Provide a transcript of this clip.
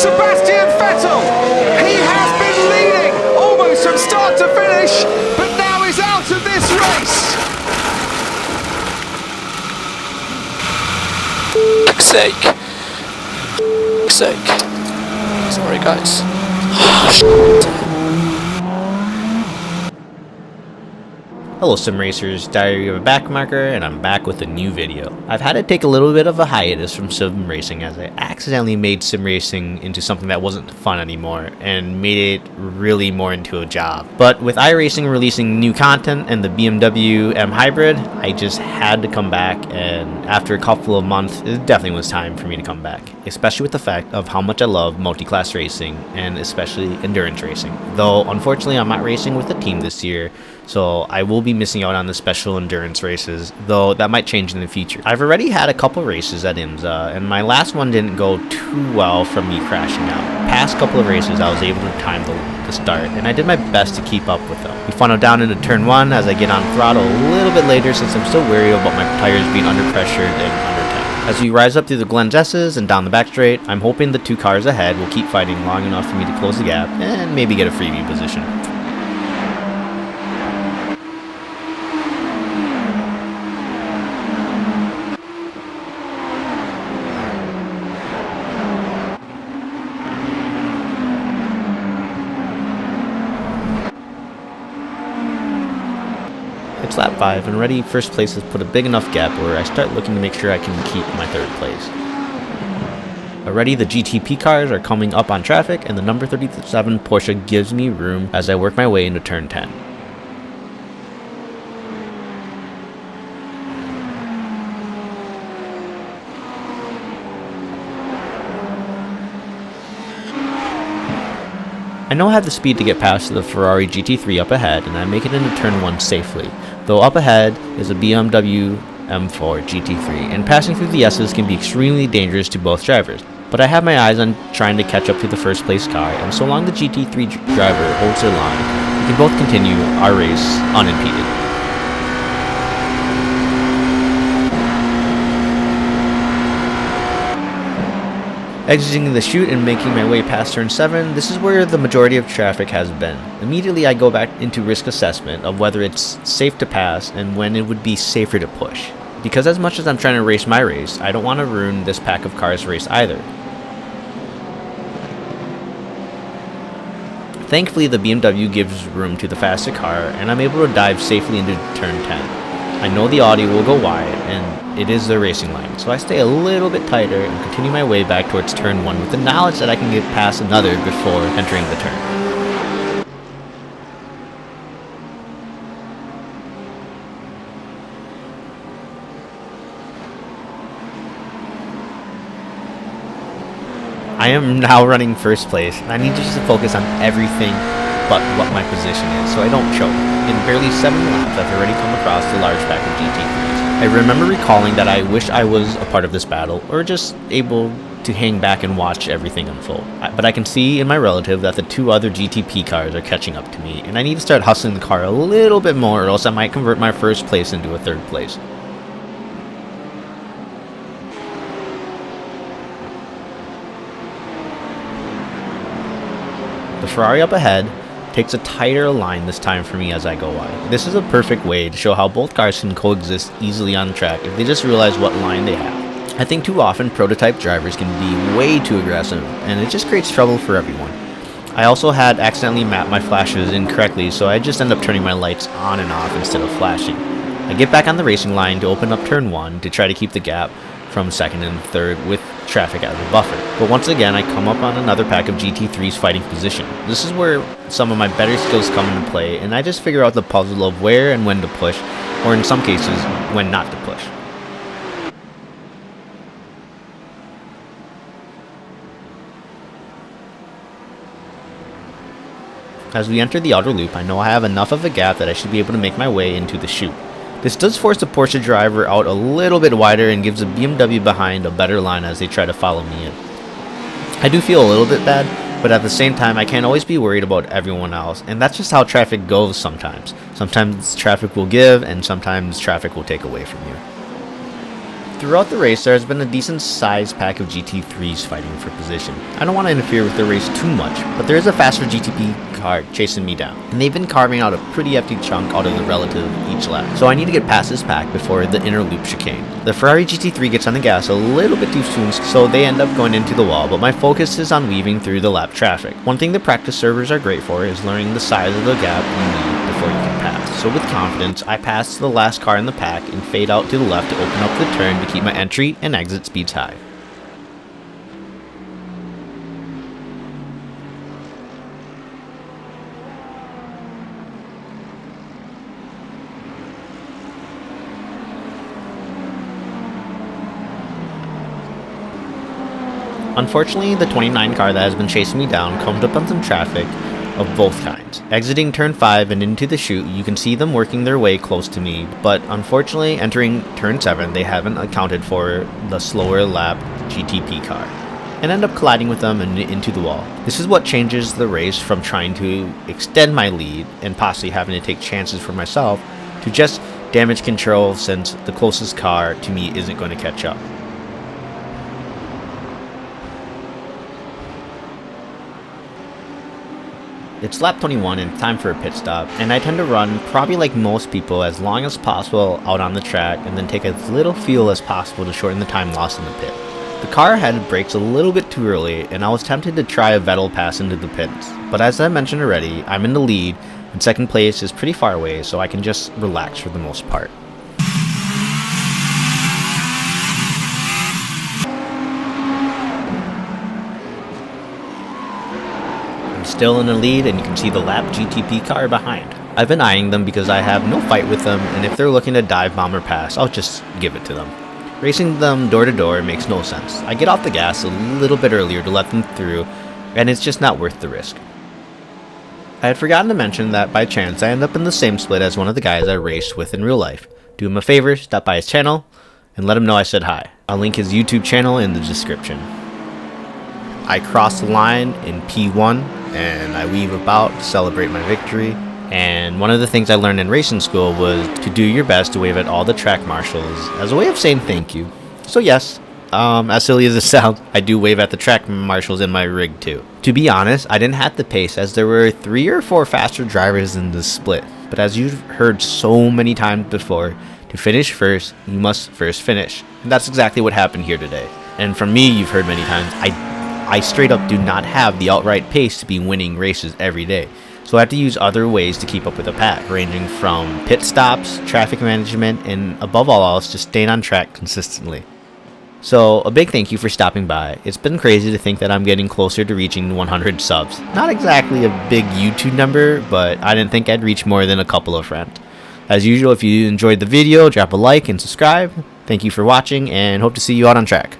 Sebastian Vettel, he has been leading almost from start to finish, but now he's out of this race. Sake. Sorry guys. Hello Sim Racers, Diary of a Backmarker, and I'm back with a new video. I've had to take a little bit of a hiatus from sim racing as I accidentally made sim racing into something that wasn't fun anymore and made it really more into a job. But with iRacing releasing new content and the BMW M Hybrid, I just had to come back, and after a couple of months, it definitely was time for me to come back. Especially with the fact of how much I love multi-class racing and especially endurance racing. Though unfortunately I'm not racing with a team this year, so I will be missing out on the special endurance races, though that might change in the future. I've already had a couple races at IMSA, and my last one didn't go too well from me crashing out. Past couple of races I was able to time the start, and I did my best to keep up with them. We funnel down into turn 1 as I get on throttle a little bit later since I'm still wary about my tires being under pressure and under temp. As we rise up through the Glen S's and down the back straight, I'm hoping the 2 cars ahead will keep fighting long enough for me to close the gap and maybe get a freebie position. It's lap 5 and already first place has put a big enough gap where I start looking to make sure I can keep my 3rd place. Already the GTP cars are coming up on traffic and the number 37 Porsche gives me room as I work my way into turn 10. I know I have the speed to get past the Ferrari GT3 up ahead, and I make it into turn 1 safely, though up ahead is a BMW M4 GT3, and passing through the S's can be extremely dangerous to both drivers. But I have my eyes on trying to catch up to the first place car, and so long the GT3 driver holds their line, we can both continue our race unimpeded. Exiting the chute and making my way past turn 7, this is where the majority of traffic has been. Immediately I go back into risk assessment of whether it's safe to pass and when it would be safer to push. Because as much as I'm trying to race my race, I don't want to ruin this pack of cars' race either. Thankfully the BMW gives room to the faster car and I'm able to dive safely into turn 10. I know the Audi will go wide, and it is the racing line, so I stay a little bit tighter and continue my way back towards turn 1 with the knowledge that I can get past another before entering the turn. I am now running first place, and I need just to focus on everything but what my position is, so I don't choke. In barely 7 laps, I've already come across the large pack of GT3s. I remember recalling that I wish I was a part of this battle, or just able to hang back and watch everything unfold. But I can see in my relative that the 2 other GTP cars are catching up to me, and I need to start hustling the car a little bit more, or else I might convert my first place into a 3rd place. The Ferrari up ahead takes a tighter line this time for me as I go wide. This is a perfect way to show how both cars can coexist easily on the track if they just realize what line they have. I think too often prototype drivers can be way too aggressive, and it just creates trouble for everyone. I also had accidentally mapped my flashes incorrectly, so I just end up turning my lights on and off instead of flashing. I get back on the racing line to open up turn 1 to try to keep the gap from 2nd and 3rd with traffic as a buffer. But once again, I come up on another pack of GT3's fighting position. This is where some of my better skills come into play, and I just figure out the puzzle of where and when to push, or in some cases, when not to push. As we enter the outer loop, I know I have enough of a gap that I should be able to make my way into the chute. This does force the Porsche driver out a little bit wider and gives the BMW behind a better line as they try to follow me in. I do feel a little bit bad, but at the same time I can't always be worried about everyone else, and that's just how traffic goes sometimes. Sometimes traffic will give, and sometimes traffic will take away from you. Throughout the race, there has been a decent sized pack of GT3s fighting for position. I don't want to interfere with the race too much, but there is a faster GTP car chasing me down, and they've been carving out a pretty hefty chunk out of the relative each lap, so I need to get past this pack before the inner loop chicane. The Ferrari GT3 gets on the gas a little bit too soon, so they end up going into the wall, but my focus is on weaving through the lap traffic. One thing the practice servers are great for is learning the size of the gap you need before you can pass. So with confidence, I pass the last car in the pack and fade out to the left to open up the turn to keep my entry and exit speeds high. Unfortunately, the 29 car that has been chasing me down comes up on some traffic of both kinds. Exiting turn 5 and into the chute, you can see them working their way close to me, but unfortunately entering turn 7 they haven't accounted for the slower lap GTP car, and end up colliding with them and into the wall. This is what changes the race from trying to extend my lead and possibly having to take chances for myself to just damage control, since the closest car to me isn't going to catch up. It's lap 21 and time for a pit stop, and I tend to run, probably like most people, as long as possible out on the track and then take as little fuel as possible to shorten the time lost in the pit. The car had brakes a little bit too early, and I was tempted to try a Vettel pass into the pits, but as I mentioned already, I'm in the lead and second place is pretty far away, so I can just relax for the most part. Still in the lead, and you can see the lap GTP car behind. I've been eyeing them because I have no fight with them, and if they're looking to dive bomb or pass, I'll just give it to them. Racing them door to door makes no sense. I get off the gas a little bit earlier to let them through, and it's just not worth the risk. I had forgotten to mention that by chance I end up in the same split as one of the guys I raced with in real life. Do him a favor, stop by his channel, and let him know I said hi. I'll link his YouTube channel in the description. I cross the line in P1, and I weave about to celebrate my victory. And one of the things I learned in racing school was to do your best to wave at all the track marshals as a way of saying thank you. So yes, as silly as it sounds, I do wave at the track marshals in my rig too. To be honest, I didn't have the pace as there were 3 or 4 faster drivers in this split. But as you've heard so many times before, to finish first, you must first finish. And that's exactly what happened here today. And from me, you've heard many times, I straight up do not have the outright pace to be winning races every day. So I have to use other ways to keep up with the pack, ranging from pit stops, traffic management, and above all else, just staying on track consistently. So a big thank you for stopping by. It's been crazy to think that I'm getting closer to reaching 100 subs. Not exactly a big YouTube number, but I didn't think I'd reach more than a couple of friends. As usual, if you enjoyed the video, drop a like and subscribe. Thank you for watching, and hope to see you out on track.